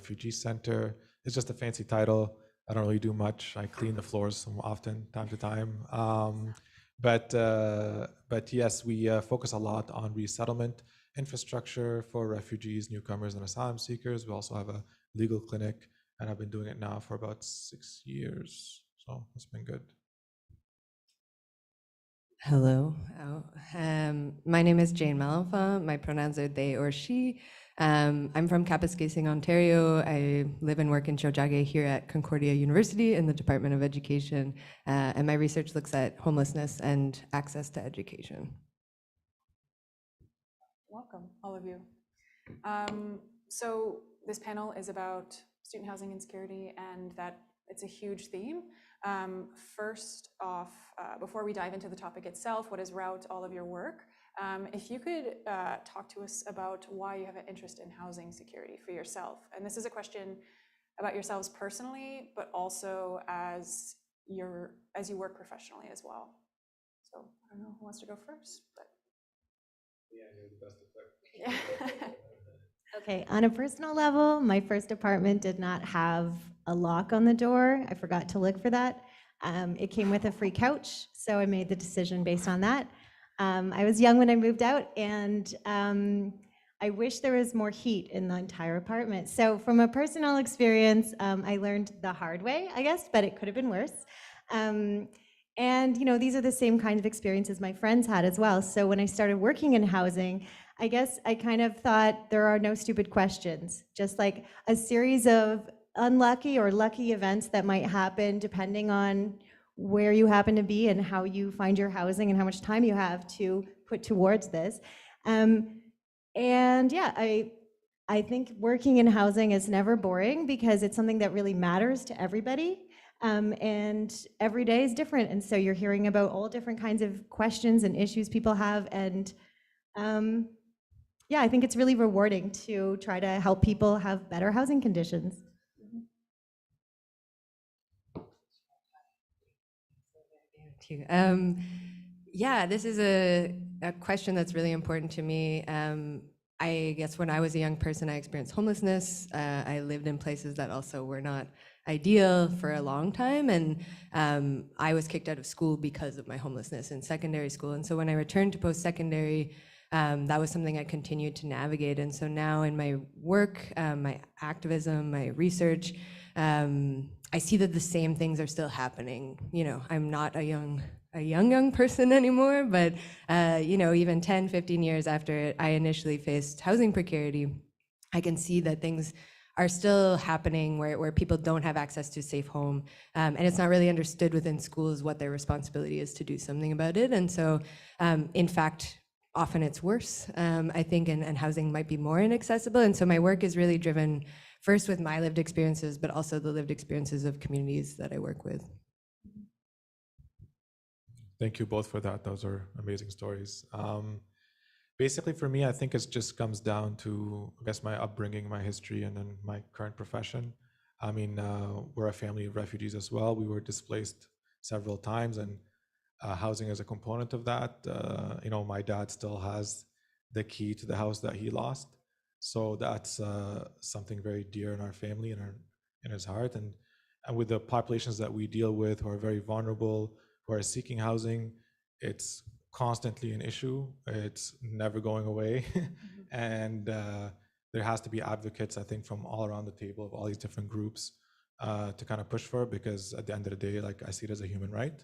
Refugee Centre is just a fancy title. I don't really do much. I clean the floors often, time to time. But yes, we focus a lot on resettlement infrastructure for refugees, newcomers, and asylum seekers. We also have a legal clinic, and I've been doing it now for about 6 years. So it's been good. Hello. My name is Jayne Malenfant. My pronouns are they or she. I'm from Kapuskasing, Ontario. I live and work in Tiohtià:ke here at Concordia University in the Department of Education, and my research looks at homelessness and access to education. Welcome, all of you. So this panel is about student housing insecurity, and that it's a huge theme. First off, before we dive into the topic itself, what is Route, all of your work? If you could talk to us about why you have an interest in housing security for yourself. And this is a question about yourselves personally, but also as you work professionally as well. So I don't know who wants to go first, but. Yeah, you're the best at that. Okay, on a personal level, my first apartment did not have a lock on the door. I forgot to look for that. It came with a free couch, so I made the decision based on that. I was young when I moved out, and I wish there was more heat in the entire apartment. So from a personal experience, I learned the hard way, I guess, but it could have been worse. And these are the same kind of experiences my friends had as well. So when I started working in housing, I guess I kind of thought there are no stupid questions, just like a series of unlucky or lucky events that might happen depending on where you happen to be and how you find your housing and how much time you have to put towards this. And yeah, I think working in housing is never boring because it's something that really matters to everybody. And every day is different. And so you're hearing about all different kinds of questions and issues people have. And yeah, I think it's really rewarding to try to help people have better housing conditions. Yeah, this is a question that's really important to me. I guess when I was a young person, I experienced homelessness. I lived in places that also were not ideal for a long time, and I was kicked out of school because of my homelessness in secondary school. And so when I returned to post-secondary, that was something I continued to navigate. And so now in my work, my activism, my research, I see that the same things are still happening. I'm not a young person anymore, but even 10, 15 years after I initially faced housing precarity, I can see that things are still happening where people don't have access to a safe home. And it's not really understood within schools what their responsibility is to do something about it. And so, in fact, often it's worse, I think, and housing might be more inaccessible. And so my work is really driven first with my lived experiences, but also the lived experiences of communities that I work with. Thank you both for that. Those are amazing stories. Basically, for me, I think it just comes down to, I guess, my upbringing, my history, and then my current profession. I mean, we're a family of refugees as well. We were displaced several times, and housing is a component of that. My dad still has the key to the house that he lost. So that's something very dear in our family and in his heart. And with the populations that we deal with who are very vulnerable, who are seeking housing, it's constantly an issue. It's never going away. And there has to be advocates, I think, from all around the table of all these different groups to kind of push for it, because at the end of the day, like, I see it as a human right.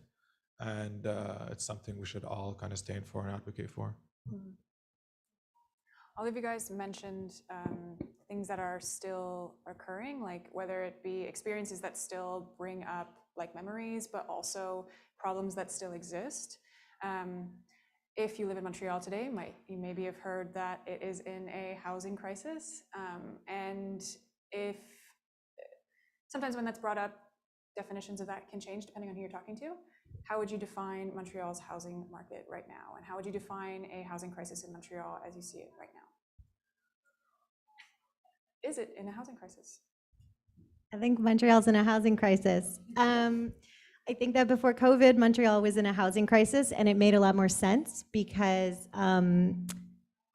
And it's something we should all kind of stand for and advocate for. All of you guys mentioned things that are still occurring, like whether it be experiences that still bring up like memories, but also problems that still exist. If you live in Montreal today, you maybe have heard that it is in a housing crisis. And if sometimes when that's brought up, definitions of that can change depending on who you're talking to. How would you define Montreal's housing market right now? And how would you define a housing crisis in Montreal as you see it right now? Is it in a housing crisis? I think Montreal's in a housing crisis. I think that before COVID, Montreal was in a housing crisis, and it made a lot more sense because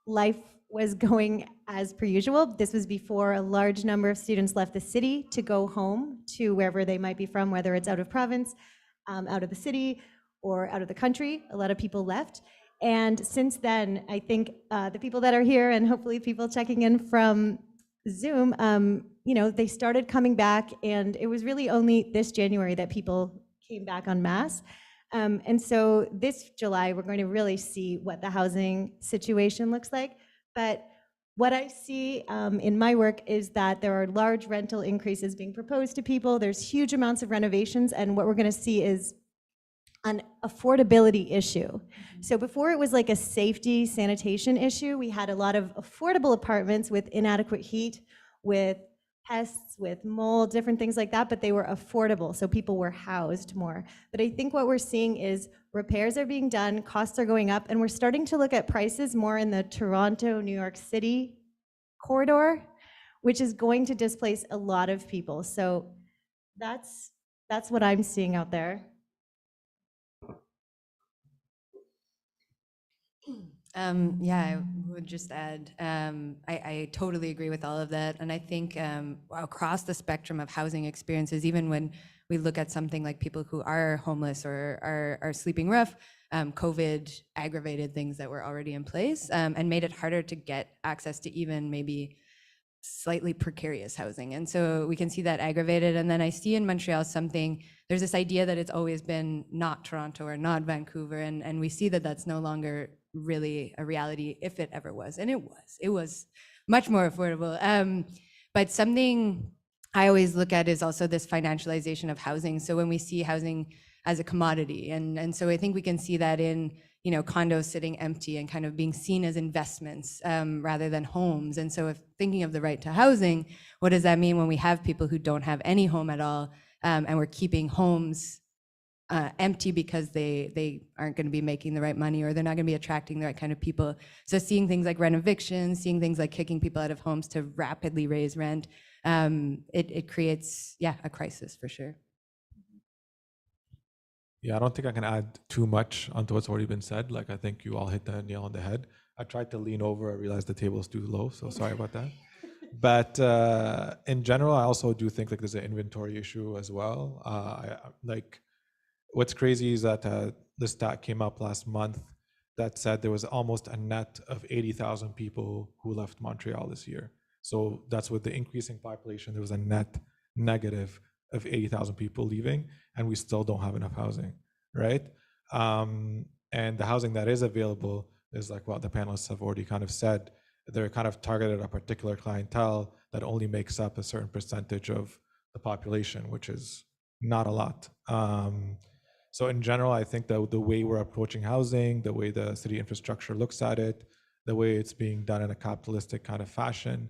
life was going as per usual. This was before a large number of students left the city to go home to wherever they might be from, whether it's out of province, out of the city, or out of the country. A lot of people left. And since then, I think the people that are here, and hopefully people checking in from Zoom, they started coming back, and it was really only this January that people came back en masse. And so this July, we're going to really see what the housing situation looks like. But what I see in my work is that there are large rental increases being proposed to people. There's huge amounts of renovations, and what we're going to see is an affordability issue. So before it was like a safety sanitation issue, we had a lot of affordable apartments with inadequate heat, with pests, with mold, different things like that, but they were affordable, so people were housed more. But I think what we're seeing is repairs are being done, costs are going up, and we're starting to look at prices more in the Toronto, New York City corridor, which is going to displace a lot of people. So that's what I'm seeing out there. Yeah, I would just add, I totally agree with all of that. And I think across the spectrum of housing experiences, even when we look at something like people who are homeless or are sleeping rough, COVID aggravated things that were already in place and made it harder to get access to even maybe slightly precarious housing. And so we can see that aggravated. And then I see in Montreal there's this idea that it's always been not Toronto or not Vancouver. And we see that that's no longer really a reality, if it ever was. And it was much more affordable. But something I always look at is also this financialization of housing. So when we see housing as a commodity, and so I think we can see that in condos sitting empty and kind of being seen as investments rather than homes. And so if thinking of the right to housing, what does that mean when we have people who don't have any home at all, and we're keeping homes empty because they aren't going to be making the right money, or they're not going to be attracting the right kind of people. So seeing things like rent evictions, seeing things like kicking people out of homes to rapidly raise rent, it creates, a crisis for sure. Yeah, I don't think I can add too much onto what's already been said. Like, I think you all hit the nail on the head. I tried to lean over, I realized the table's too low, so sorry about that. But in general, I also do think like there's an inventory issue as well. What's crazy is that the stat came up last month that said there was almost a net of 80,000 people who left Montreal this year. So that's with the increasing population, there was a net negative of 80,000 people leaving, and we still don't have enough housing, right? And the housing that is available is like what the panelists have already kind of said. They're kind of targeted at a particular clientele that only makes up a certain percentage of the population, which is not a lot. So in general, I think that the way we're approaching housing, the way the city infrastructure looks at it, the way it's being done in a capitalistic kind of fashion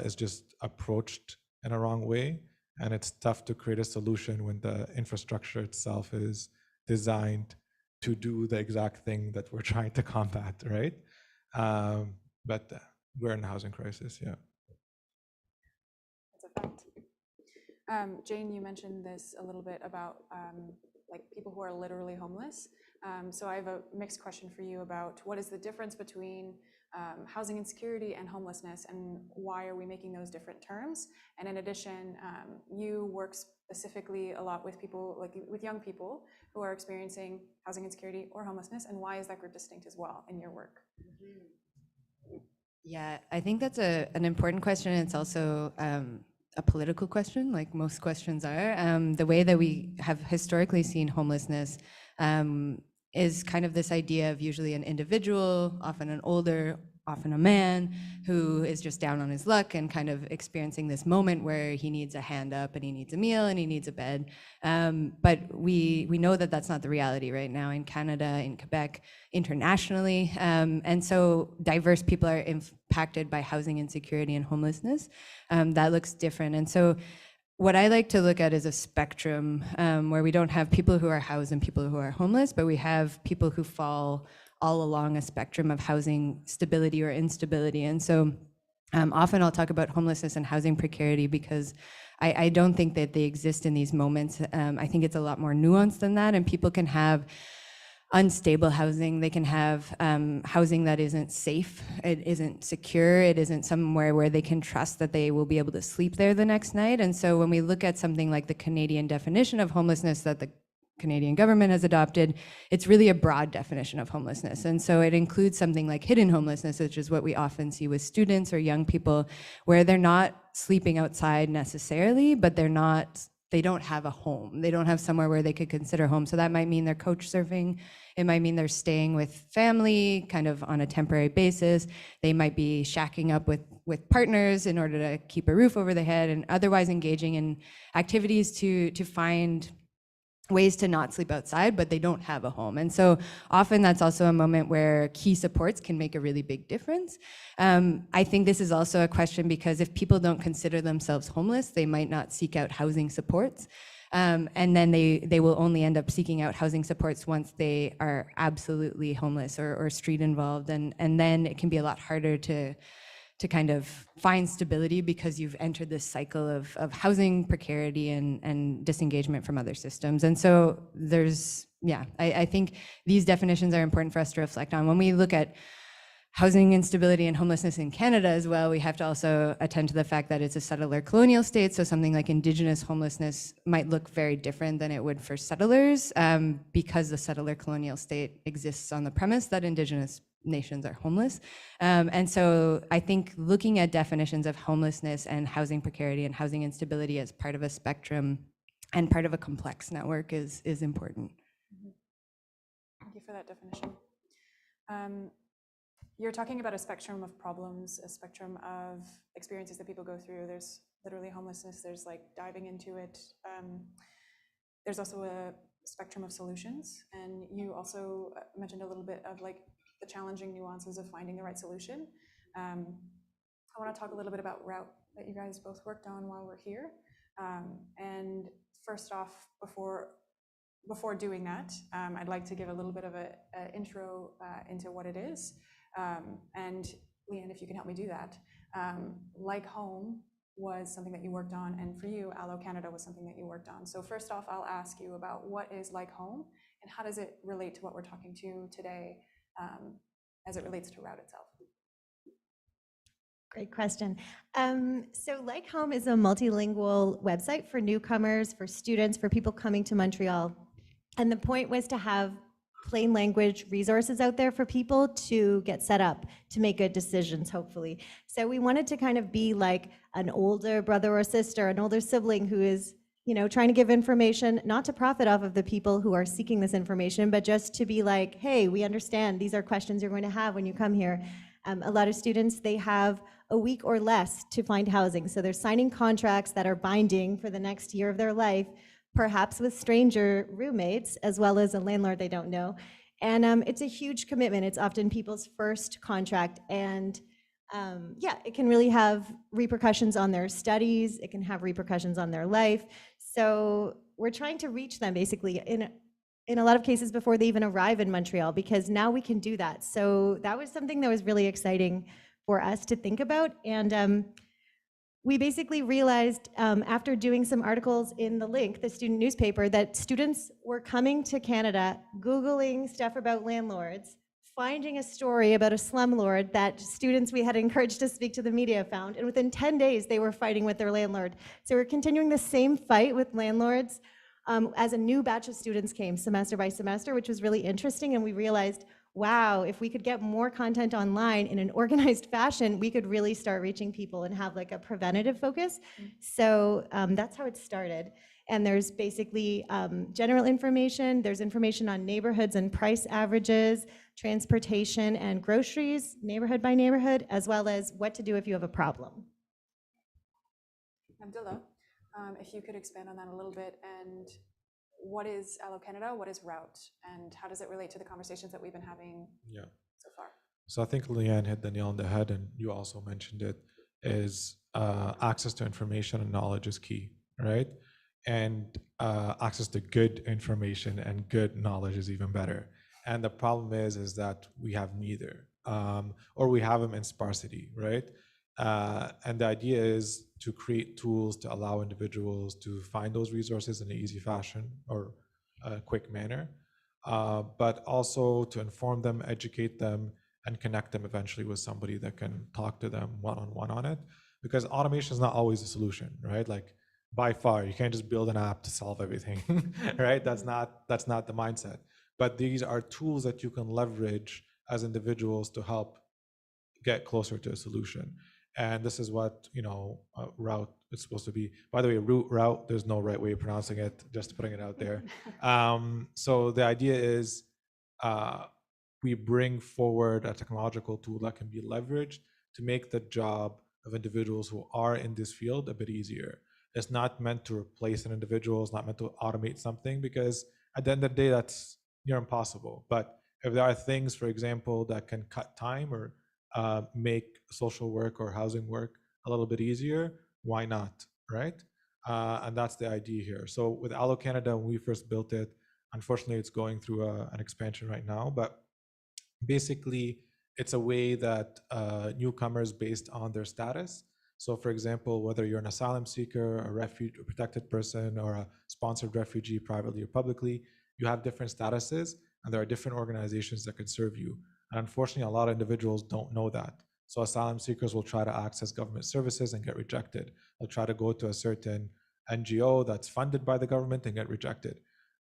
is just approached in a wrong way. And it's tough to create a solution when the infrastructure itself is designed to do the exact thing that we're trying to combat, right? But we're in a housing crisis, yeah. That's a fact. Jayne, you mentioned this a little bit about like people who are literally homeless. So I have a mixed question for you about what is the difference between housing insecurity and homelessness, and why are we making those different terms? And in addition, you work specifically a lot with people, like with young people who are experiencing housing insecurity or homelessness, and why is that group distinct as well in your work? Yeah, I think that's an important question. It's also a political question, like most questions are. The way that we have historically seen homelessness is kind of this idea of usually an individual, often an older often a man who is just down on his luck and kind of experiencing this moment where he needs a hand up and he needs a meal and he needs a bed. But we know that that's not the reality right now in Canada, in Quebec, internationally. And so diverse people are impacted by housing insecurity and homelessness. That looks different. And so what I like to look at is a spectrum where we don't have people who are housed and people who are homeless, but we have people who fall all along a spectrum of housing stability or instability. And so often I'll talk about homelessness and housing precarity because I don't think that they exist in these moments. I think it's a lot more nuanced than that, and people can have unstable housing. They can have housing that isn't safe, it isn't secure, it isn't somewhere where they can trust that they will be able to sleep there the next night. And so when we look at something like the Canadian definition of homelessness that the Canadian government has adopted, it's really a broad definition of homelessness. And so it includes something like hidden homelessness, which is what we often see with students or young people, where they're not sleeping outside necessarily, but they don't have a home. They don't have somewhere where they could consider home. So that might mean they're couch surfing. It might mean they're staying with family kind of on a temporary basis. They might be shacking up with partners in order to keep a roof over their head and otherwise engaging in activities to find ways to not sleep outside, but they don't have a home. And so often that's also a moment where key supports can make a really big difference. I think this is also a question because if people don't consider themselves homeless, they might not seek out housing supports. And then they will only end up seeking out housing supports once they are absolutely homeless or street involved. And then it can be a lot harder to kind of find stability because you've entered this cycle of housing precarity and disengagement from other systems. And so I think these definitions are important for us to reflect on. When we look at housing instability and homelessness in Canada as well, we have to also attend to the fact that it's a settler colonial state, so something like Indigenous homelessness might look very different than it would for settlers because the settler colonial state exists on the premise that Indigenous nations are homeless. And so I think looking at definitions of homelessness and housing precarity and housing instability as part of a spectrum and part of a complex network is important. Thank you for that definition. You're talking about a spectrum of problems, a spectrum of experiences that people go through. There's literally homelessness, there's like diving into it. There's also a spectrum of solutions. And you also mentioned a little bit of like the challenging nuances of finding the right solution. I want to talk a little bit about Route that you guys both worked on while we're here. And first off, before doing that, I'd like to give a little bit of an intro into what it is. And Leanne, if you can help me do that. Like Home was something that you worked on, and for you, Allo Canada was something that you worked on. So first off, I'll ask you about what is Like Home and how does it relate to what we're talking to today as it relates to Route itself? Great question. So Like Home is a multilingual website for newcomers, for students, for people coming to Montreal. And the point was to have plain language resources out there for people to get set up, to make good decisions, hopefully. So we wanted to kind of be like an older brother or sister, an older sibling who is, trying to give information, not to profit off of the people who are seeking this information, but just to be like, hey, we understand these are questions you're going to have when you come here. A lot of students, they have a week or less to find housing. So they're signing contracts that are binding for the next year of their life, perhaps with stranger roommates, as well as a landlord they don't know. And it's a huge commitment. It's often people's first contract. And it can really have repercussions on their studies. It can have repercussions on their life. So we're trying to reach them basically in a lot of cases before they even arrive in Montreal, because now we can do that. So that was something that was really exciting for us to think about. And we basically realized after doing some articles in The Link, the student newspaper, that students were coming to Canada, Googling stuff about landlords, finding a story about a slumlord that students we had encouraged to speak to the media found, and within 10 days they were fighting with their landlord. So we're continuing the same fight with landlords as a new batch of students came semester by semester, which was really interesting, and we realized, wow, if we could get more content online in an organized fashion, we could really start reaching people and have like a preventative focus. So that's how it started. And there's basically general information. There's information on neighborhoods and price averages, transportation and groceries, neighborhood by neighborhood, as well as what to do if you have a problem. Abdulla, if you could expand on that a little bit, and what is Allo Canada, what is Route, and how does it relate to the conversations that we've been having so far? So I think Leanne hit the nail on the head, and you also mentioned it, is access to information and knowledge is key, right? And access to good information and good knowledge is even better. And the problem is that we have neither, or we have them in sparsity, right? And the idea is to create tools to allow individuals to find those resources in an easy fashion or a quick manner, but also to inform them, educate them, and connect them eventually with somebody that can talk to them one-on-one on it. Because automation is not always a solution, right? Like by far, you can't just build an app to solve everything, right? That's not the mindset. But these are tools that you can leverage as individuals to help get closer to a solution. And this is what, Route is supposed to be. By the way, Route, there's no right way of pronouncing it, just putting it out there. So the idea is we bring forward a technological tool that can be leveraged to make the job of individuals who are in this field a bit easier. It's not meant to replace an individual, it's not meant to automate something, because at the end of the day, that's near impossible. But if there are things, for example, that can cut time or make social work or housing work a little bit easier, why not, right? And that's the idea here. So with Allo Canada, when we first built it, unfortunately, it's going through an expansion right now, but basically, it's a way that newcomers, based on their status. So for example, whether you're an asylum seeker, a refugee, a protected person, or a sponsored refugee, privately or publicly, you have different statuses, and there are different organizations that can serve you. And unfortunately, a lot of individuals don't know that. So asylum seekers will try to access government services and get rejected. They'll try to go to a certain NGO that's funded by the government and get rejected.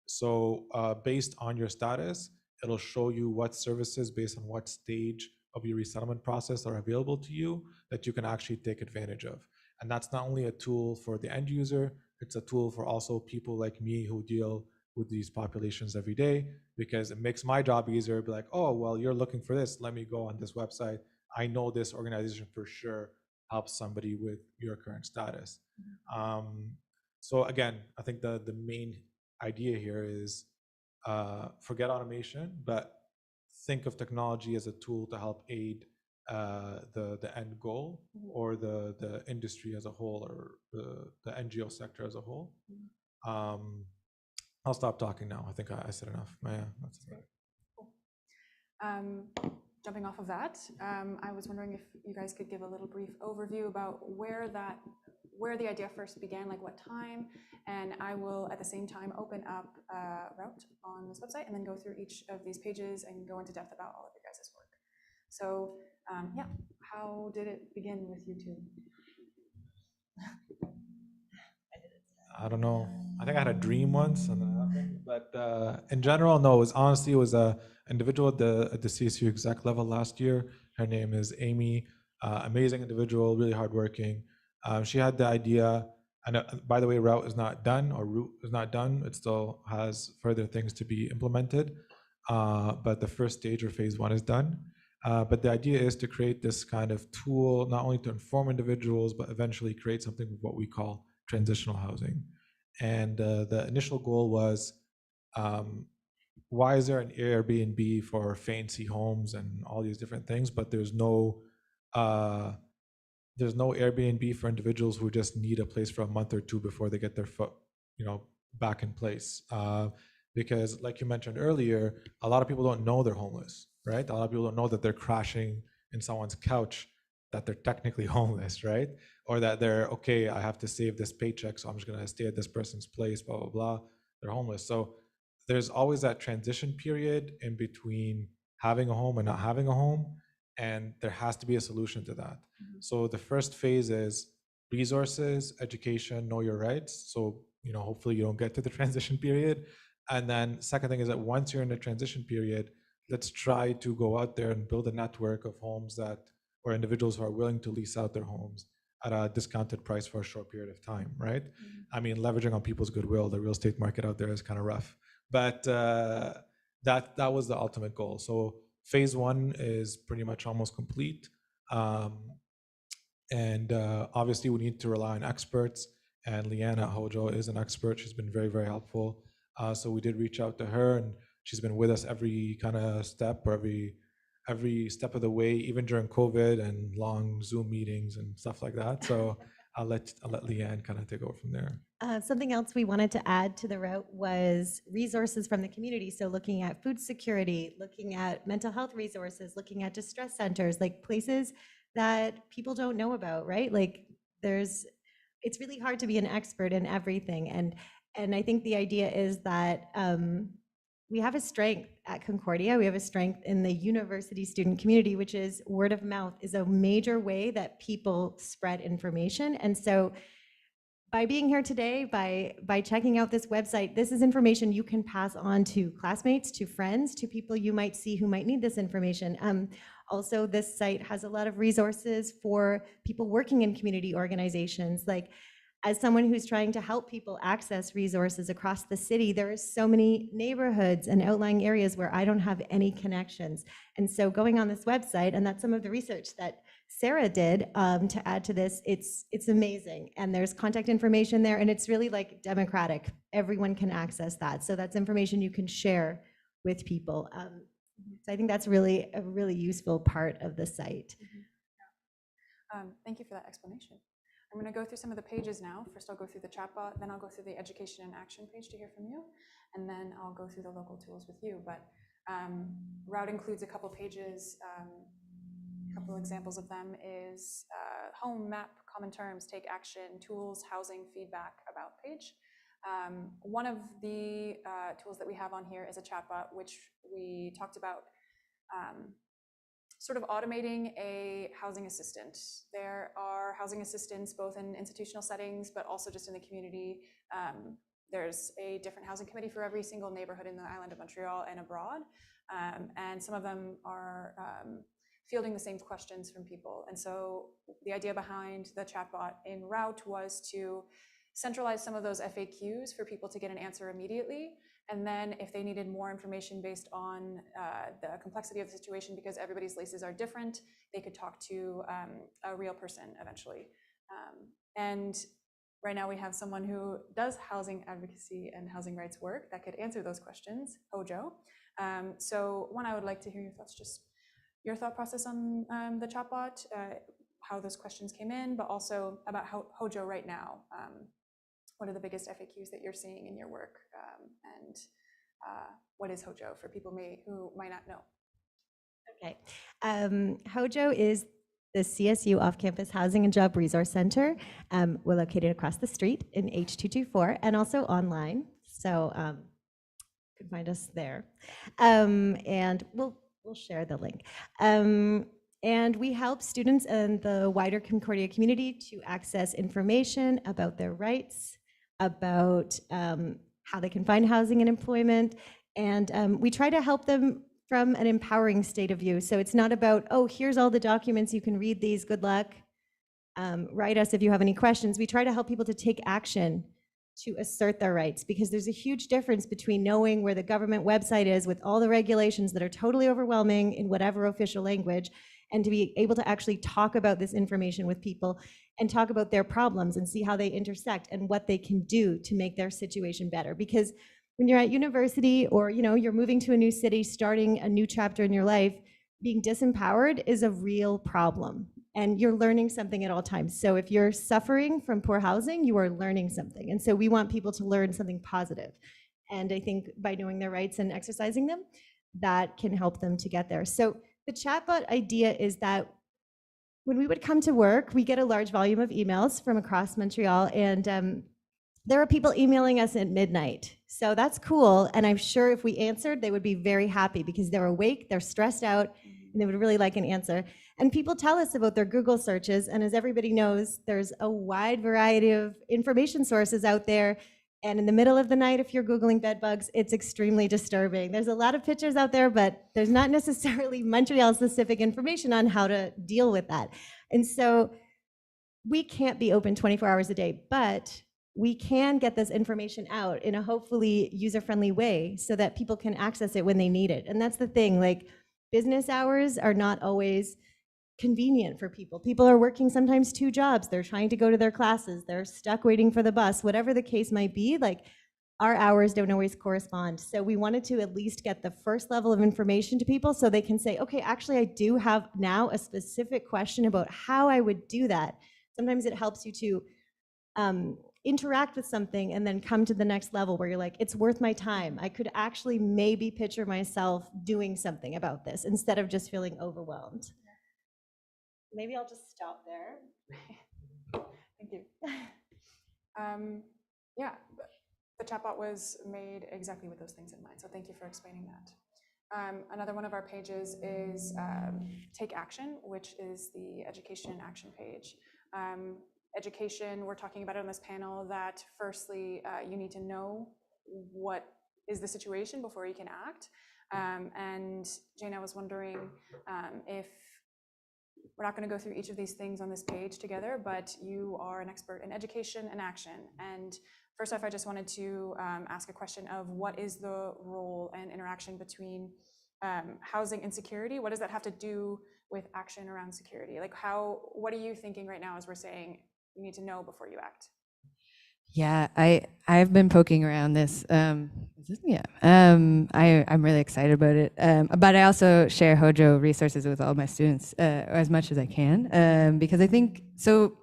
So based on your status, it'll show you what services based on what stage of your resettlement process are available to you that you can actually take advantage of. And that's not only a tool for the end user, it's a tool for also people like me who deal with these populations every day, because it makes my job easier. Be like, oh, well, you're looking for this. Let me go on this website. I know this organization for sure helps somebody with your current status. So again, I think the main idea here is forget automation, but think of technology as a tool to help aid the end goal, or the industry as a whole, or the NGO sector as a whole. I'll stop talking now. I think I said enough. Yeah, that's it. Cool. Jumping off of that, I was wondering if you guys could give a little brief overview about where the idea first began, like what time, and I will at the same time open up Route on this website and then go through each of these pages and go into depth about all of your guys' work. So yeah, how did it begin with you two? I don't know. I think I had a dream once, and that happened. But in general, no. It was a individual at the CSU exec level last year. Her name is Amy. Amazing individual, really hardworking. She had the idea, and by the way, Route is not done, or Route is not done. It still has further things to be implemented. But the first stage, or phase one, is done. But the idea is to create this kind of tool, not only to inform individuals, but eventually create something with what we call transitional housing. And the initial goal was, why is there an Airbnb for fancy homes and all these different things, but there's no Airbnb for individuals who just need a place for a month or two before they get their foot, back in place. Because like you mentioned earlier, a lot of people don't know they're homeless, right? A lot of people don't know that they're crashing in someone's couch, that they're technically homeless, right? Or that they're, okay, I have to save this paycheck, so I'm just gonna stay at this person's place, blah, blah, blah. They're homeless. So there's always that transition period in between having a home and not having a home. And there has to be a solution to that. So the first phase is resources, education, know your rights. So, hopefully you don't get to the transition period. And then second thing is that once you're in the transition period, let's try to go out there and build a network of homes or individuals who are willing to lease out their homes at a discounted price for a short period of time, right? I mean, leveraging on people's goodwill, the real estate market out there is kind of rough, but that was the ultimate goal. So phase one is pretty much almost complete. And obviously we need to rely on experts, and Leanne at Hojo is an expert. She's been very, very helpful. So we did reach out to her, and she's been with us every kind of step, or every step of the way, even during COVID and long Zoom meetings and stuff like that. So I'll let Leanne kind of take over from there. Something else we wanted to add to the route was resources from the community. So looking at food security, looking at mental health resources, looking at distress centers, like places that people don't know about, right? Like it's really hard to be an expert in everything. And I think the idea is that we have a strength at Concordia. We have a strength in the university student community, which is word of mouth is a major way that people spread information. And so by being here today, by checking out this website, this is information you can pass on to classmates, to friends, to people you might see who might need this information. Also, this site has a lot of resources for people working in community organizations. Like, as someone who's trying to help people access resources across the city, there are so many neighborhoods and outlying areas where I don't have any connections. And so going on this website, and that's some of the research that Sarah did to add to this, it's amazing. And there's contact information there, and it's really like democratic. Everyone can access that. So that's information you can share with people. So I think that's really a really useful part of the site. Thank you for that explanation. I'm going to go through some of the pages now. First, I'll go through the chatbot, then I'll go through the education and action page to hear from you, and then I'll go through the local tools with you. But Route includes a couple pages. A couple examples of them is home, map, common terms, take action, tools, housing, feedback, about page. One of the tools that we have on here is a chatbot, which we talked about sort of automating a housing assistant. There are housing assistants both in institutional settings, but also just in the community. There's a different housing committee for every single neighborhood in the island of Montreal and abroad. And some of them are fielding the same questions from people. And so the idea behind the chatbot in Route was to centralize some of those FAQs for people to get an answer immediately. And then if they needed more information based on the complexity of the situation, because everybody's leases are different, they could talk to a real person eventually. And right now we have someone who does housing advocacy and housing rights work that could answer those questions, Hojo. So one, I would like to hear your thoughts, just your thought process on the chatbot, how those questions came in, but also about Hojo right now. What are the biggest FAQs that you're seeing in your work? And what is Hojo for people who might not know? Okay. Hojo is the CSU Off-Campus Housing and Job Resource Center. We're located across the street in H224 and also online. So you can find us there. And we'll share the link. And we help students and the wider Concordia community to access information about their rights, about how they can find housing and employment. And we try to help them from an empowering state of view. So it's not about, oh, here's all the documents, you can read these, good luck. Write us if you have any questions. We try to help people to take action to assert their rights, because there's a huge difference between knowing where the government website is with all the regulations that are totally overwhelming in whatever official language, and to be able to actually talk about this information with people and talk about their problems and see how they intersect and what they can do to make their situation better. Because when you're at university, or you're moving to a new city, starting a new chapter in your life, being disempowered is a real problem, and you're learning something at all times. So if you're suffering from poor housing, you are learning something. And so we want people to learn something positive. And I think by knowing their rights and exercising them, that can help them to get there. So the chatbot idea is that when we would come to work, we get a large volume of emails from across Montreal, and there are people emailing us at midnight. So that's cool. And I'm sure if we answered, they would be very happy because they're awake, they're stressed out, and they would really like an answer. And people tell us about their Google searches. And as everybody knows, there's a wide variety of information sources out there. And in the middle of the night, if you're Googling bed bugs, it's extremely disturbing. There's a lot of pictures out there, but there's not necessarily Montreal-specific information on how to deal with that. And so we can't be open 24 hours a day, but we can get this information out in a hopefully user-friendly way so that people can access it when they need it. And that's the thing, like business hours are not always convenient for people. People are working sometimes 2 jobs. They're trying to go to their classes. They're stuck waiting for the bus, whatever the case might be, like our hours don't always correspond. So we wanted to at least get the first level of information to people so they can say, okay, actually I do have now a specific question about how I would do that. Sometimes it helps you to interact with something and then come to the next level where you're like, it's worth my time. I could actually maybe picture myself doing something about this instead of just feeling overwhelmed. Maybe I'll just stop there. Thank you. Yeah, the chatbot was made exactly with those things in mind, so thank you for explaining that. Another one of our pages is Take Action, which is the education action page. Education, we're talking about it on this panel that firstly, you need to know what is the situation before you can act. And Jayne, I was wondering if we're not going to go through each of these things on this page together, but you are an expert in education and action. And first off, I just wanted to ask a question of what is the role and interaction between housing and security? What does that have to do with action around security? Like what are you thinking right now as we're saying you need to know before you act? Yeah, I've been poking around this. I'm really excited about it. But I also share HOJO resources with all my students as much as I can, because I think so.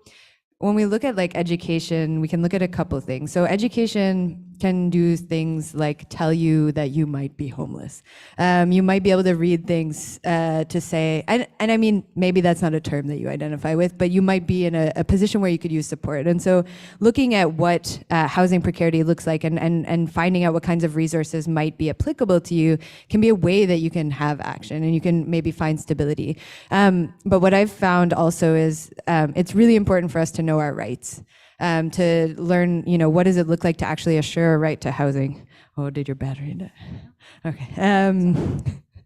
When we look at like education, we can look at a couple of things. So education can do things like tell you that you might be homeless. You might be able to read things to say, and I mean, maybe that's not a term that you identify with, but you might be in a position where you could use support. And so looking at what housing precarity looks like and finding out what kinds of resources might be applicable to you can be a way that you can have action and you can maybe find stability. But what I've found also is it's really important for us to know our rights. To learn, what does it look like to actually assure a right to housing? Oh, did your battery die? Okay.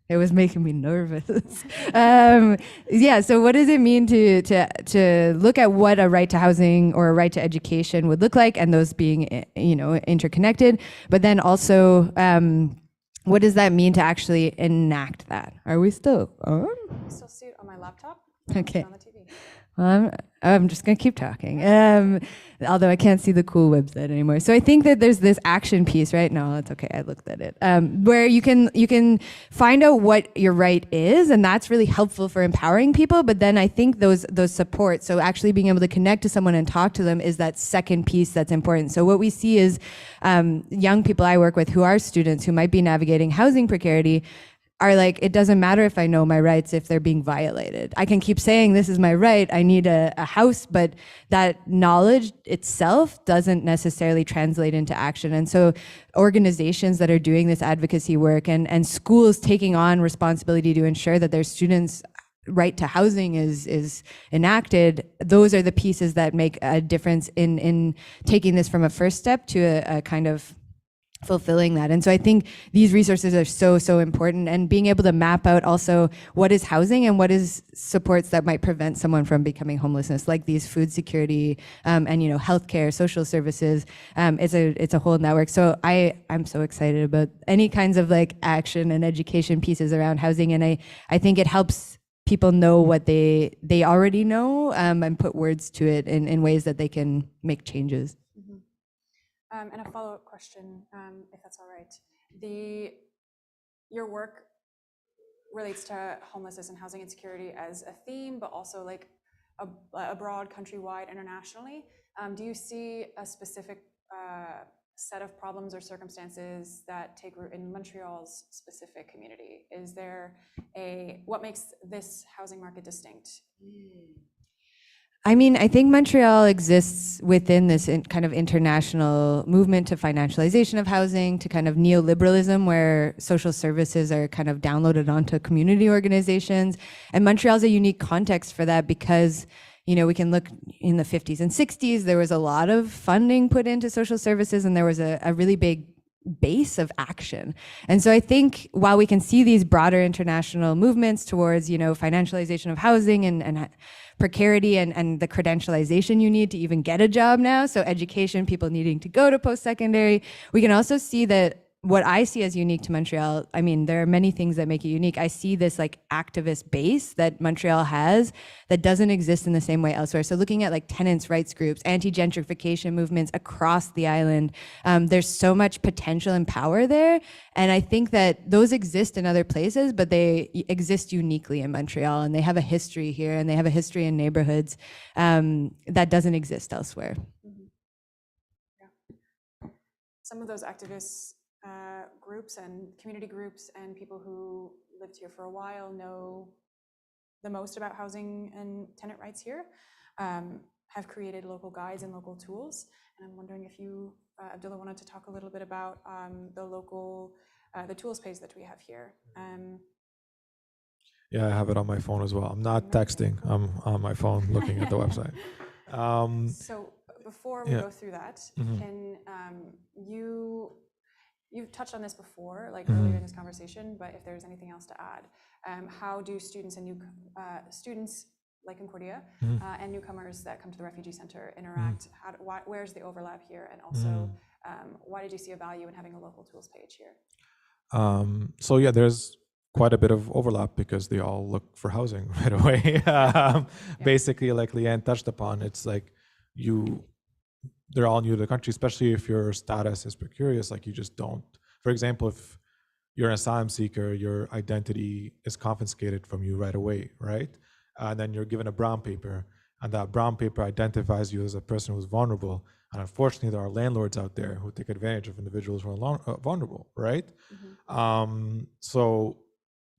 It was making me nervous. Yeah, so what does it mean to look at what a right to housing or a right to education would look like, and those being, interconnected, but then also, what does that mean to actually enact that? Are we still on? I still see it on my laptop. Okay. On the TV. I'm just going to keep talking, although I can't see the cool website anymore. So I think that there's this action piece, right? No, it's okay. I looked at it, where you can find out what your right is, and that's really helpful for empowering people. But then I think those supports, so actually being able to connect to someone and talk to them, is that second piece that's important. So what we see is young people I work with who are students who might be navigating housing precarity are like, it doesn't matter if I know my rights if they're being violated. I can keep saying this is my right, I need a house, but that knowledge itself doesn't necessarily translate into action. And so organizations that are doing this advocacy work and schools taking on responsibility to ensure that their students' right to housing is enacted, those are the pieces that make a difference in taking this from a first step to a kind of fulfilling that. And so I think these resources are so important, and being able to map out also what is housing and what is supports that might prevent someone from becoming homelessness, like these food security and healthcare, social services. It's a whole network. So I'm so excited about any kinds of like action and education pieces around housing, and I think it helps people know what they already know and put words to it in ways that they can make changes. And a follow-up question, if that's all right. Your work relates to homelessness and housing insecurity as a theme, but also like a broad, countrywide, internationally. Do you see a specific set of problems or circumstances that take root in Montreal's specific community? Is there what makes this housing market distinct? I mean, I think Montreal exists within this kind of international movement to financialization of housing, to kind of neoliberalism, where social services are kind of downloaded onto community organizations. And Montreal's a unique context for that because, we can look in the 50s and 60s, there was a lot of funding put into social services, and there was a really big base of action. And so I think while we can see these broader international movements towards, financialization of housing and precarity and the credentialization you need to even get a job now. So education, people needing to go to post-secondary. We can also see that what I see as unique to Montreal, I mean, there are many things that make it unique. I see this like activist base that Montreal has that doesn't exist in the same way elsewhere. So looking at like tenants' rights groups, anti-gentrification movements across the island, there's so much potential and power there. And I think that those exist in other places, but they exist uniquely in Montreal, and they have a history here, and they have a history in neighborhoods that doesn't exist elsewhere. Mm-hmm. Yeah. Some of those activists groups and community groups and people who lived here for a while know the most about housing and tenant rights here, have created local guides and local tools. And I'm wondering if you, Abdulla, wanted to talk a little bit about the local, the tools page that we have here. Yeah, I have it on my phone as well. I'm not texting. I'm on my phone looking at the website. So before we go through that, can you've touched on this before, like earlier in this conversation, but if there's anything else to add, how do students and students like Concordia and newcomers that come to the Refugee Centre interact? Where's the overlap here? And also, why did you see a value in having a local tools page here? So yeah, there's quite a bit of overlap because they all look for housing right away. Basically, like Leanne touched upon, it's like they're all new to the country, especially if your status is precarious, like you just don't. For example, if you're an asylum seeker, your identity is confiscated from you right away, right? And then you're given a brown paper, and that brown paper identifies you as a person who's vulnerable. And unfortunately, there are landlords out there who take advantage of individuals who are vulnerable, right? So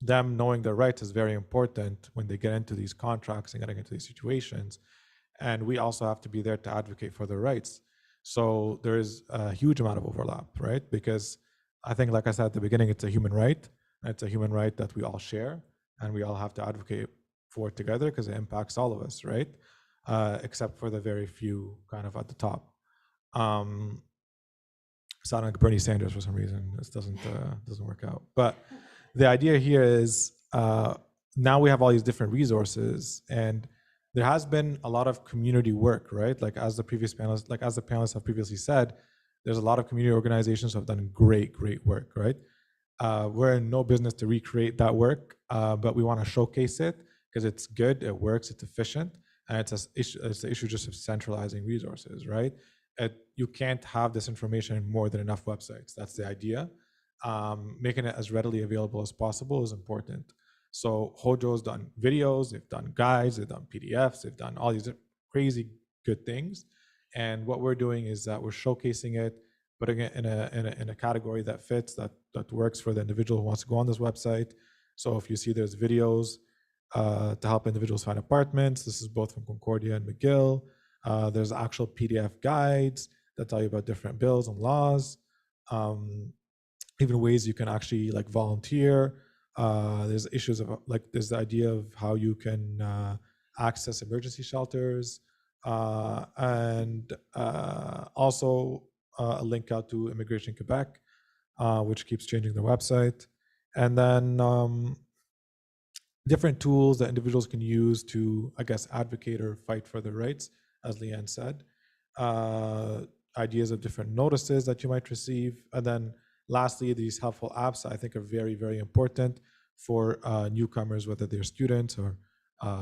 them knowing their rights is very important when they get into these contracts and getting into these situations. And we also have to be there to advocate for their rights. So there is a huge amount of overlap, right? Because I think, like I said at the beginning, it's a human right. And it's a human right that we all share, and we all have to advocate for it together because it impacts all of us, right? Except for the very few kind of at the top. Sounding like Bernie Sanders for some reason. This doesn't work out. But the idea here is now we have all these different resources, and there has been a lot of community work, right? Like as the panelists have previously said, there's a lot of community organizations who have done great work, right? We're in no business to recreate that work, but we want to showcase it because it's good, it works, it's efficient, and it's the issue just of centralizing resources, right? You can't have this information in more than enough websites. That's the idea. Making it as readily available as possible is important. So HOJO's done videos, they've done guides, they've done PDFs, they've done all these crazy good things. And what we're doing is that we're showcasing it, putting it in a category that fits, that works for the individual who wants to go on this website. So if you see there's videos to help individuals find apartments, this is both from Concordia and McGill. There's actual PDF guides that tell you about different bills and laws, even ways you can actually like volunteer. There's issues of there's the idea of how you can access emergency shelters, and also a link out to Immigration Quebec, which keeps changing their website, and then different tools that individuals can use to, I guess, advocate or fight for their rights, as Leanne said. Ideas of different notices that you might receive, and then lastly, these helpful apps I think are very important for newcomers, whether they're students or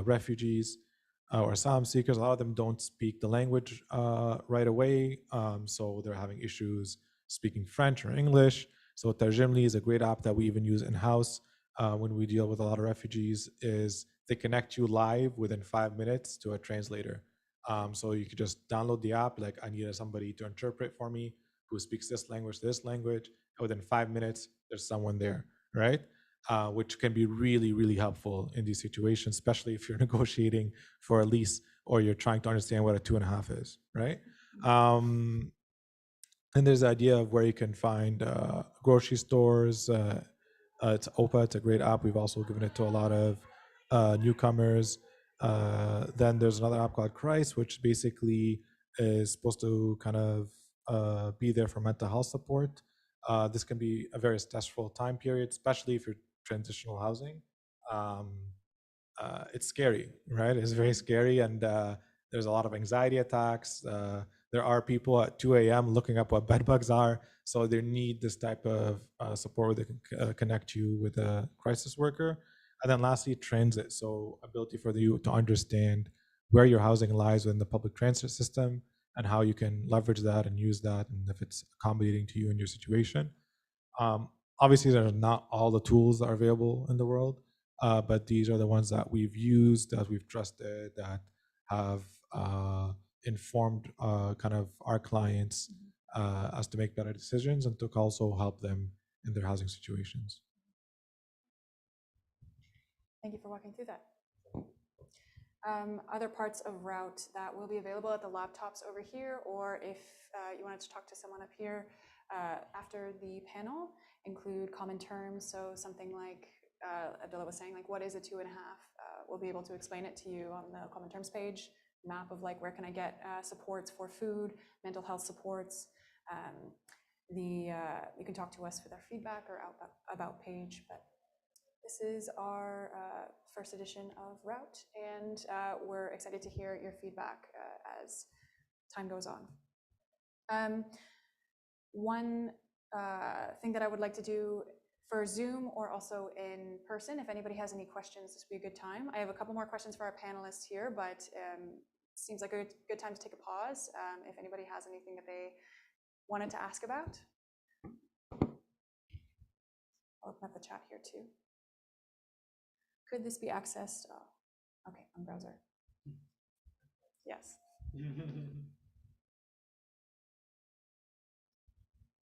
refugees or asylum seekers. A lot of them don't speak the language right away, so they're having issues speaking French or English. So Tarjimli is a great app that we even use in-house when we deal with a lot of refugees. Is they connect you live within 5 minutes to a translator. So you could just download the app, like I needed somebody to interpret for me who speaks this language, and within 5 minutes, there's someone there, right? Which can be really helpful in these situations, especially if you're negotiating for a lease or you're trying to understand what a 2.5 is, right? And there's the idea of where you can find grocery stores. It's OPA, it's a great app. We've also given it to a lot of newcomers. Then there's another app called Christ, which basically is supposed to kind of be there for mental health support. This can be a very stressful time period, especially if you're transitional housing. it's scary, right? It's very scary, and there's a lot of anxiety attacks. There are people at 2 a.m. looking up what bed bugs are, so they need this type of support where they can connect you with a crisis worker. And then lastly, transit, so ability for you to understand where your housing lies within the public transit system and how you can leverage that and use that, and if it's accommodating to you in your situation. Obviously, there are not all the tools that are available in the world, but these are the ones that we've used, that we've trusted, that have informed kind of our clients as to make better decisions and to also help them in their housing situations. Thank you for walking through that. Other parts of Route that will be available at the laptops over here, or if you wanted to talk to someone up here after the panel, include common terms. So something like Abdulla was saying, like, what is a 2.5? We'll be able to explain it to you on the common terms page, map of like, where can I get supports for food, mental health supports. You can talk to us with our feedback or about page, but this is our first edition of Route, and we're excited to hear your feedback as time goes on. One thing that I would like to do for Zoom or also in person, if anybody has any questions, this would be a good time. I have a couple more questions for our panelists here, but seems like a good time to take a pause if anybody has anything that they wanted to ask about. I'll open up the chat here too. Could this be accessed? Oh, okay, on browser. Yes. Any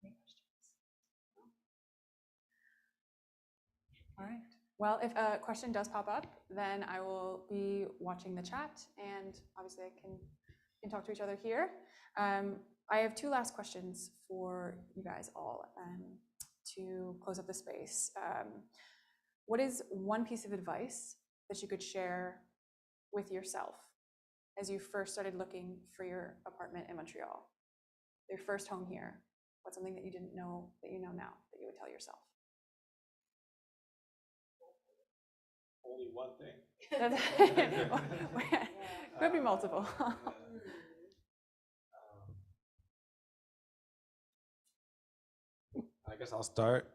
questions? All right. Well, if a question does pop up, then I will be watching the chat, and obviously I can talk to each other here. I have two last questions for you guys all to close up the space. What is one piece of advice that you could share with yourself as you first started looking for your apartment in Montreal, your first home here? What's something that you didn't know that you know now that you would tell yourself? Only one thing. Could be multiple. I guess I'll start.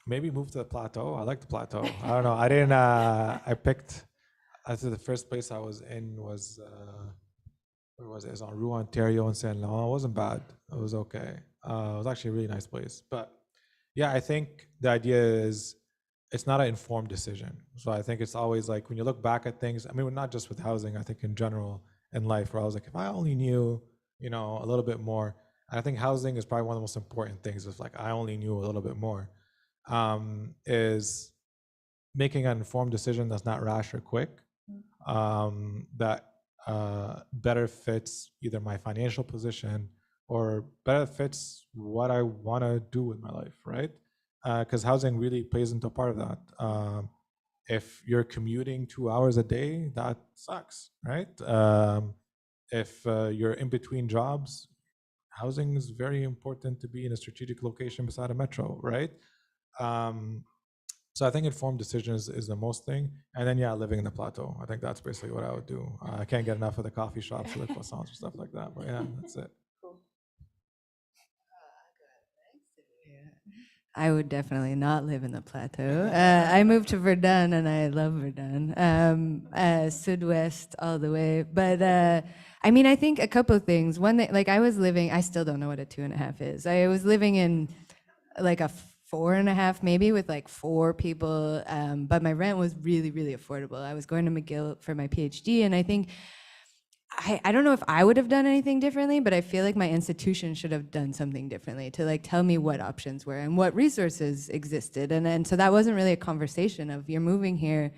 Maybe move to the plateau. I like the plateau. I don't know. I didn't. I picked. I think the first place I was in was where was it? It was on Route, Ontario, in Saint Laurent. It wasn't bad. It was okay. It was actually a really nice place. But yeah, I think the idea is it's not an informed decision. So I think it's always like when you look back at things. I mean, not just with housing. I think in general in life, where I was like, if I only knew, a little bit more. And I think housing is probably one of the most important things. Is like I only knew a little bit more. Is making an informed decision that's not rash or quick, that better fits either my financial position or better fits what I want to do with my life, right? Because housing really plays into a part of that. If you're commuting 2 hours a day, that sucks, right? If you're in between jobs, housing is very important to be in a strategic location beside a metro, right? So I think informed decisions is the most thing. And then, yeah, living in the plateau. I think that's basically what I would do. I can't get enough of the coffee shops or the croissants or stuff like that. But yeah, that's it. Cool. I would definitely not live in the plateau. I moved to Verdun, and I love Verdun. Sudwest all the way. But I mean, I think a couple of things. One, like I still don't know what a 2.5 is. I was living in like a 4.5 maybe with like 4 people, but my rent was really, really affordable. I was going to McGill for my PhD, and I think I don't know if I would have done anything differently, but I feel like my institution should have done something differently to like tell me what options were and what resources existed. And so that wasn't really a conversation of you're moving here,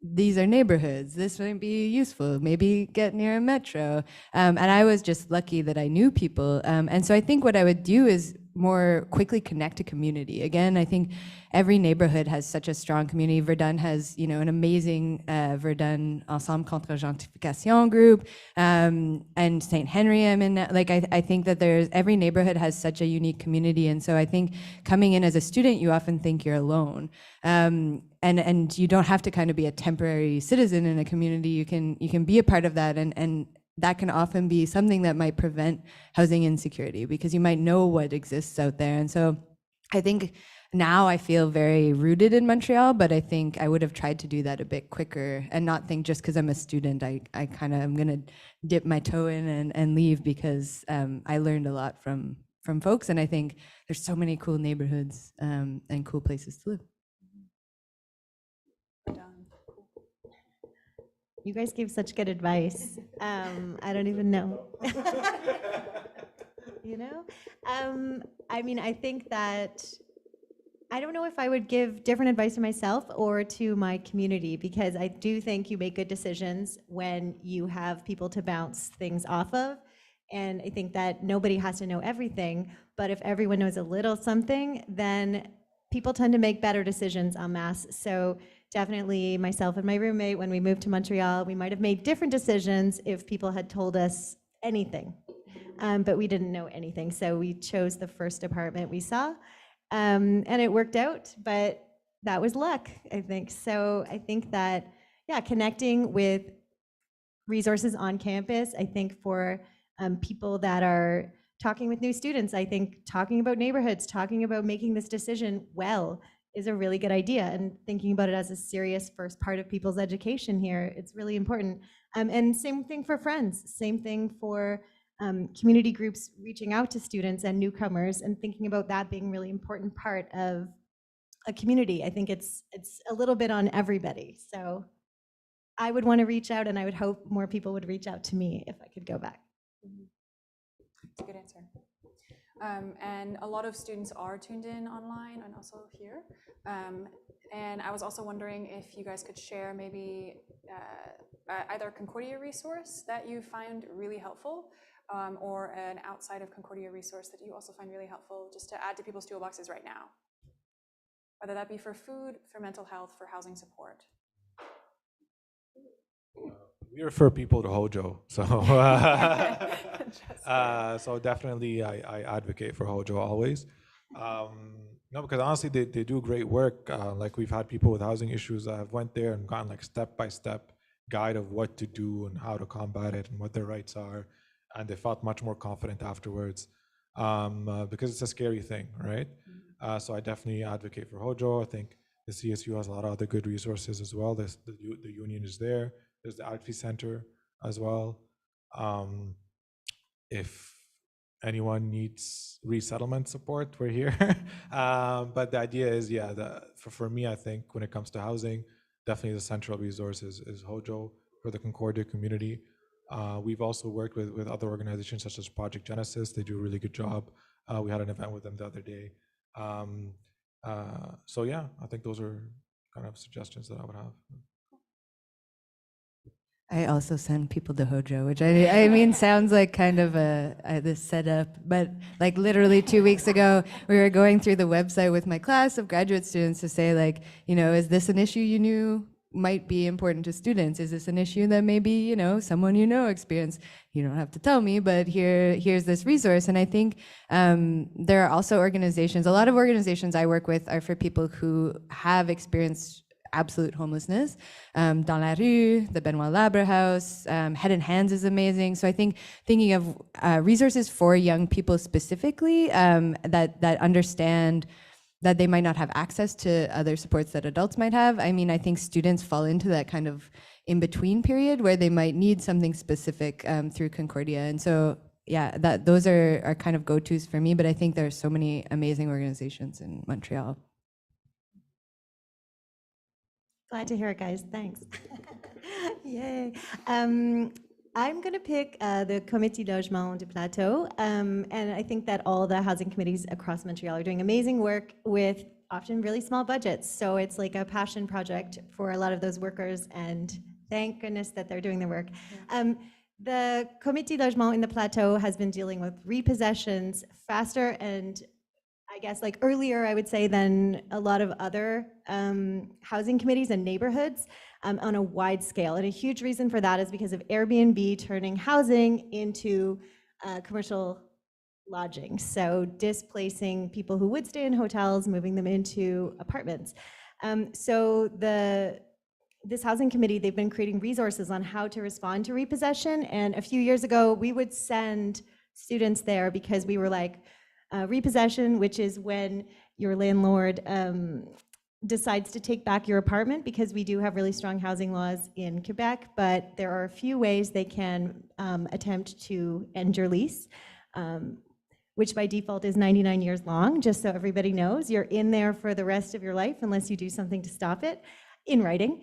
these are neighborhoods, this might be useful, maybe get near a metro. And I was just lucky that I knew people. And so I think what I would do is more quickly connect to community. Again, I think every neighborhood has such a strong community. Verdun has, you know, an amazing Verdun Ensemble contre Gentrification group, and St. Henry. I mean, like I think that every neighborhood has such a unique community, and so I think coming in as a student, you often think you're alone, and you don't have to kind of be a temporary citizen in a community. You can be a part of that, and that can often be something that might prevent housing insecurity, because you might know what exists out there. And so I think now I feel very rooted in Montreal, but I think I would have tried to do that a bit quicker and not think just because I'm a student, I kind of am going to dip my toe in and leave, because I learned a lot from folks. And I think there's so many cool neighborhoods and cool places to live. You guys gave such good advice. I don't even know. You know? I mean, I think that I don't know if I would give different advice to myself or to my community, because I do think you make good decisions when you have people to bounce things off of. And I think that nobody has to know everything, but if everyone knows a little something, then people tend to make better decisions en masse. So definitely myself and my roommate, when we moved to Montreal, we might have made different decisions if people had told us anything, but we didn't know anything. So we chose the first apartment we saw, and it worked out, but that was luck, I think. So I think that, yeah, connecting with resources on campus, I think for people that are talking with new students, I think talking about neighborhoods, talking about making this decision well is a really good idea, and thinking about it as a serious first part of people's education here, it's really important. And same thing for friends, same thing for community groups reaching out to students and newcomers, and thinking about that being a really important part of a community. I think it's a little bit on everybody. So I would want to reach out, and I would hope more people would reach out to me if I could go back. That's a good answer. And a lot of students are tuned in online and also here. And I was also wondering if you guys could share maybe either a Concordia resource that you find really helpful, or an outside of Concordia resource that you also find really helpful, just to add to people's toolboxes right now. Whether that be for food, for mental health, for housing support. We refer people to HOJO, so so definitely I advocate for HOJO always. No, because honestly they do great work. Like we've had people with housing issues that have went there and gotten like step-by-step guide of what to do and how to combat it and what their rights are, and they felt much more confident afterwards, because it's a scary thing, right? So I definitely advocate for HOJO. I think the CSU has a lot of other good resources as well. The union is there. There's the Refugee Centre as well. If anyone needs resettlement support, we're here. But the idea is, yeah, for me, I think when it comes to housing, definitely the central resource is HOJO for the Concordia community. We've also worked with other organizations such as Project Genesis. They do a really good job. We had an event with them the other day. So yeah, I think those are kind of suggestions that I would have. I also send people to HOJO, which I mean sounds like kind of this setup, but like literally 2 weeks ago, we were going through the website with my class of graduate students to say, like, you know, is this an issue you knew might be important to students? Is this an issue that maybe, you know, someone you know experienced? You don't have to tell me, but here's this resource. And I think there are also organizations, a lot of organizations I work with are for people who have experienced absolute homelessness. Dans la Rue, the Benoit Labre House, Head and Hands is amazing. So I think thinking of resources for young people specifically that understand that they might not have access to other supports that adults might have. I mean, I think students fall into that kind of in-between period where they might need something specific through Concordia. And so, yeah, those are kind of go-tos for me, but I think there are so many amazing organizations in Montreal. Glad to hear it, guys. Thanks. Yay. I'm going to pick the Comité Logement du Plateau, and I think that all the housing committees across Montreal are doing amazing work with often really small budgets. So it's like a passion project for a lot of those workers, and thank goodness that they're doing the work. Yeah. The Comité Logement in the Plateau has been dealing with repossessions faster and I guess like earlier, I would say, than a lot of other housing committees and neighborhoods on a wide scale. And a huge reason for that is because of Airbnb turning housing into commercial lodging. So displacing people who would stay in hotels, moving them into apartments. So this housing committee, they've been creating resources on how to respond to repossession. And a few years ago, we would send students there because we were like, repossession, which is when your landlord decides to take back your apartment, because we do have really strong housing laws in Quebec, but there are a few ways they can attempt to end your lease, which by default is 99 years long, just so everybody knows. You're in there for the rest of your life unless you do something to stop it in writing.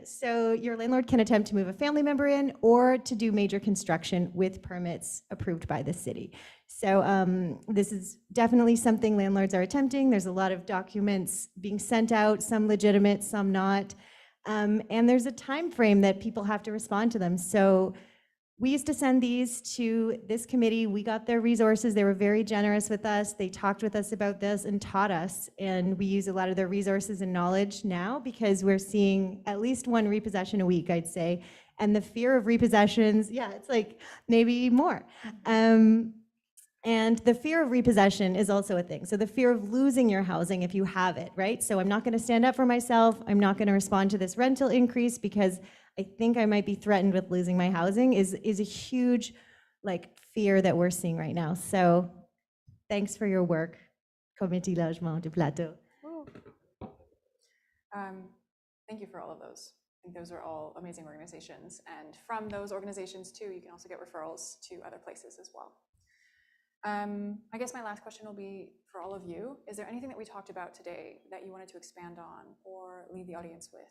So your landlord can attempt to move a family member in or to do major construction with permits approved by the city. So this is definitely something landlords are attempting. There's a lot of documents being sent out, some legitimate, some not. And there's a time frame that people have to respond to them. So we used to send these to this committee. We got their resources. They were very generous with us. They talked with us about this and taught us. And we use a lot of their resources and knowledge now because we're seeing at least one repossession a week, I'd say. And the fear of repossessions, yeah, it's like maybe more. And the fear of repossession is also a thing. So the fear of losing your housing if you have it, right? So I'm not going to stand up for myself. I'm not going to respond to this rental increase because I think I might be threatened with losing my housing is a huge fear that we're seeing right now. So thanks for your work, Comité Logement du Plateau. Thank you for all of those. I think those are all amazing organizations. And from those organizations too, you can also get referrals to other places as well. I guess my last question will be for all of you. Is there anything that we talked about today that you wanted to expand on or leave the audience with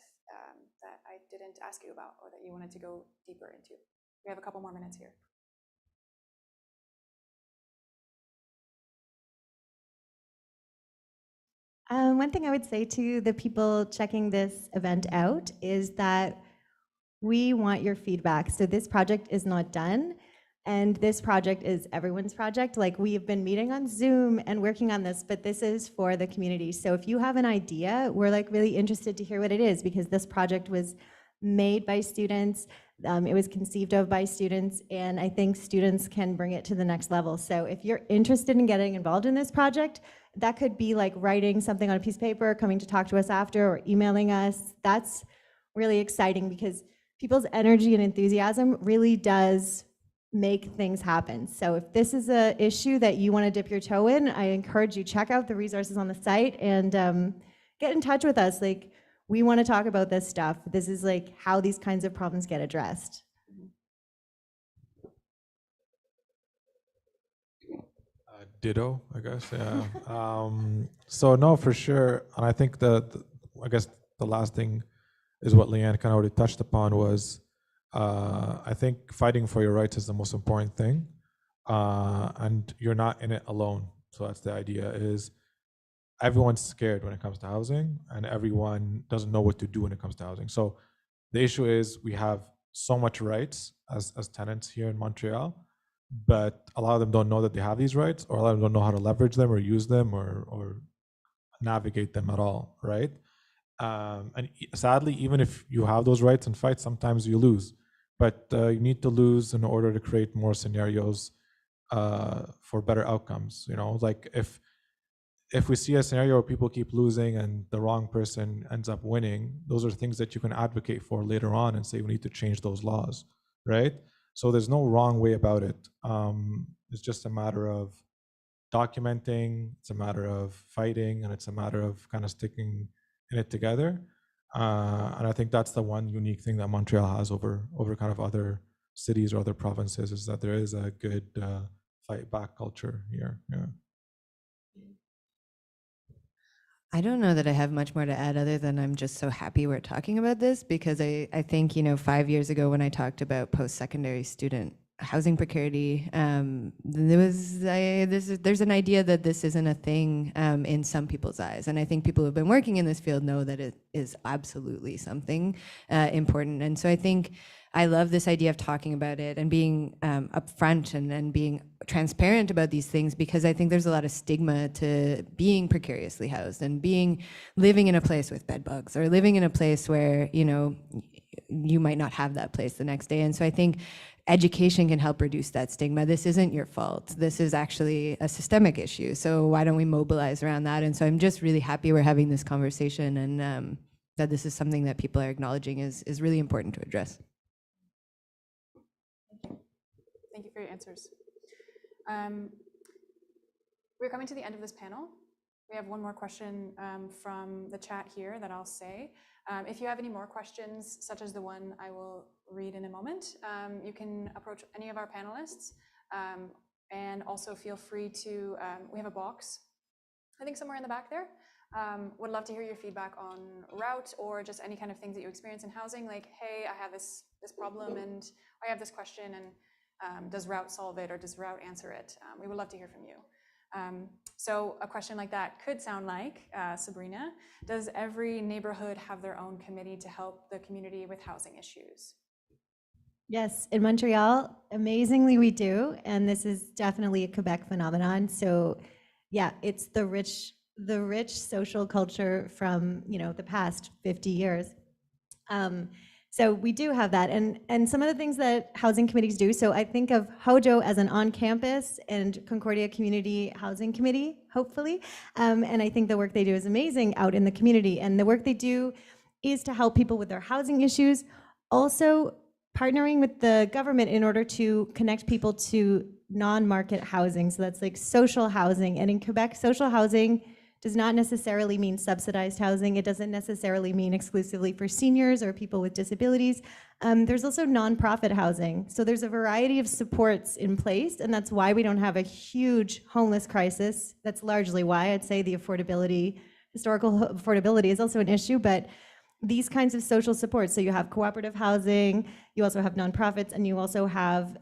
that I didn't ask you about or that you wanted to go deeper into? We have a couple more minutes here. One thing I would say to the people checking this event out is that we want your feedback. So this project is not done. And this project is everyone's project. Like, we have been meeting on Zoom and working on this, but this is for the community. So if you have an idea, we're really interested to hear what it is, because this project was made by students. It was conceived of by students, and I think students can bring it to the next level. So if you're interested in getting involved in this project, that could be like writing something on a piece of paper, coming to talk to us after, or emailing us. That's really exciting because people's energy and enthusiasm really does make things happen. So if this is an issue that you want to dip your toe in, I encourage you, check out the resources on the site and get in touch with us. We want to talk about this stuff. This is how these kinds of problems get addressed. Ditto, I guess. Yeah. So no, for sure. And I think I guess the last thing is what Leanne kind of already touched upon was, I think fighting for your rights is the most important thing, and you're not in it alone. So that's the idea, is everyone's scared when it comes to housing, and everyone doesn't know what to do when it comes to housing. So the issue is we have so much rights as tenants here in Montreal, but a lot of them don't know that they have these rights, or a lot of them don't know how to leverage them or use them or navigate them at all, right? And sadly, even if you have those rights and fights, sometimes you lose. But you need to lose in order to create more scenarios for better outcomes. If we see a scenario where people keep losing and the wrong person ends up winning, those are things that you can advocate for later on and say we need to change those laws, right? So there's no wrong way about it. It's just a matter of documenting, it's a matter of fighting, and it's a matter of kind of sticking in it together. And I think that's the one unique thing that Montreal has over kind of other cities or other provinces, is that there is a good fight back culture here. Yeah. I don't know that I have much more to add other than I'm just so happy we're talking about this, because I think, 5 years ago when I talked about post-secondary student housing precarity, there's an idea that this isn't a thing in some people's eyes. And I think people who've been working in this field know that it is absolutely something important. And so I think I love this idea of talking about it and being upfront and being transparent about these things, because I think there's a lot of stigma to being precariously housed and living in a place with bed bugs, or living in a place where, you know, you might not have that place the next day. And so I think education can help reduce that stigma. This isn't your fault. This is actually a systemic issue. So why don't we mobilize around that? And so I'm just really happy we're having this conversation, and that this is something that people are acknowledging is really important to address. Thank you for your answers. We're coming to the end of this panel. We have one more question from the chat here that I'll say. If you have any more questions, such as the one I will read in a moment, you can approach any of our panelists, and also feel free to, we have a box, I think somewhere in the back there. Would love to hear your feedback on Route, or just any kind of things that you experience in housing, like, hey, I have this problem and I have this question, and does Route solve it, or does Route answer it? We would love to hear from you. So a question like that could sound like, Sabrina, does every neighborhood have their own committee to help the community with housing issues? Yes, in Montreal, amazingly we do, and this is definitely a Quebec phenomenon. So yeah, it's the rich social culture from, you know, the past 50 years. So we do have that, and some of the things that housing committees do. So I think of HOJO as an on-campus and Concordia Community Housing Committee, hopefully. And I think the work they do is amazing out in the community. And the work they do is to help people with their housing issues, also partnering with the government in order to connect people to non-market housing. So that's like social housing. And in Quebec, social housing does not necessarily mean subsidized housing. It doesn't necessarily mean exclusively for seniors or people with disabilities. There's also nonprofit housing. So there's a variety of supports in place, and that's why we don't have a huge homeless crisis. That's largely why I'd say the historical affordability is also an issue, but these kinds of social supports. So you have cooperative housing, you also have nonprofits, and you also have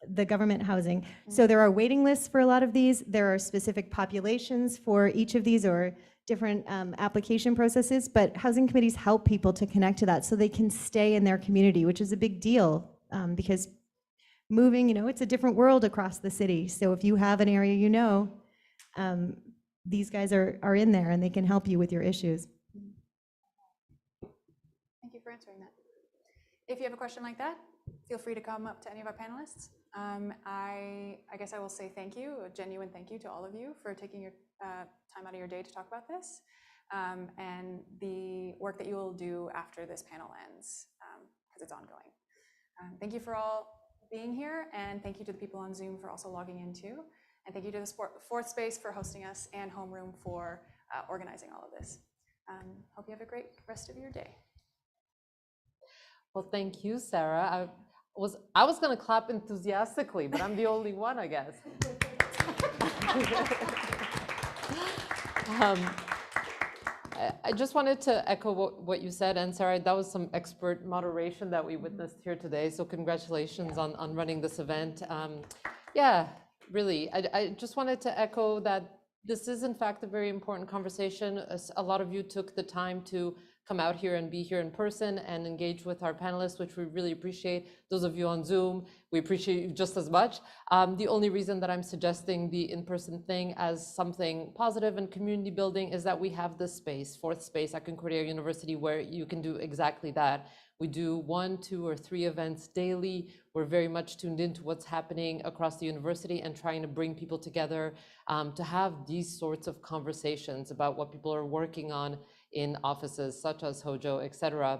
the government housing. So there are waiting lists for a lot of these. There are specific populations for each of these, or different application processes, but housing committees help people to connect to that so they can stay in their community, which is a big deal, because moving, you know, it's a different world across the city. So if you have an area, you know, these guys are in there and they can help you with your issues. Thank you for answering that. If you have a question like that, feel free to come up to any of our panelists. I guess I will say thank you, a genuine thank you to all of you for taking your time out of your day to talk about this, and the work that you will do after this panel ends, because it's ongoing. Thank you for all being here, and thank you to the people on Zoom for also logging in too, and thank you to the Fourth Space for hosting us, and Homeroom for organizing all of this. Hope you have a great rest of your day. Well, thank you, Sarah. I was going to clap enthusiastically, but I'm the only one, I guess. I just wanted to echo what you said, and Sarah, that was some expert moderation that we witnessed here today. So congratulations on running this event. Yeah, really, I just wanted to echo that this is in fact a very important conversation. A lot of you took the time to come out here and be here in person and engage with our panelists, which we really appreciate. Those of you on Zoom, we appreciate you just as much. The only reason that I'm suggesting the in-person thing as something positive and community building is that we have this space, Fourth Space at Concordia University, where you can do exactly that. We do 1, 2, or 3 events daily. We're very much tuned into what's happening across the university and trying to bring people together to have these sorts of conversations about what people are working on in offices such as HOJO, et cetera.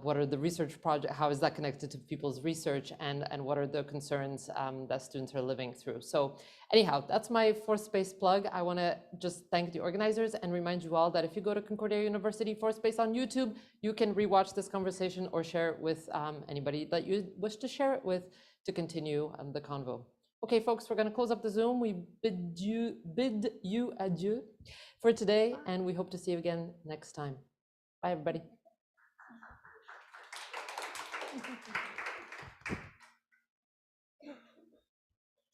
What are the research projects? How is that connected to people's research? And what are the concerns that students are living through? So anyhow, that's my Fourth Space plug. I want to just thank the organizers and remind you all that if you go to Concordia University Fourth Space on YouTube, you can rewatch this conversation or share it with anybody that you wish to share it with to continue the convo. Okay, folks, we're going to close up the Zoom. We bid you adieu for today, and we hope to see you again next time. Bye, everybody.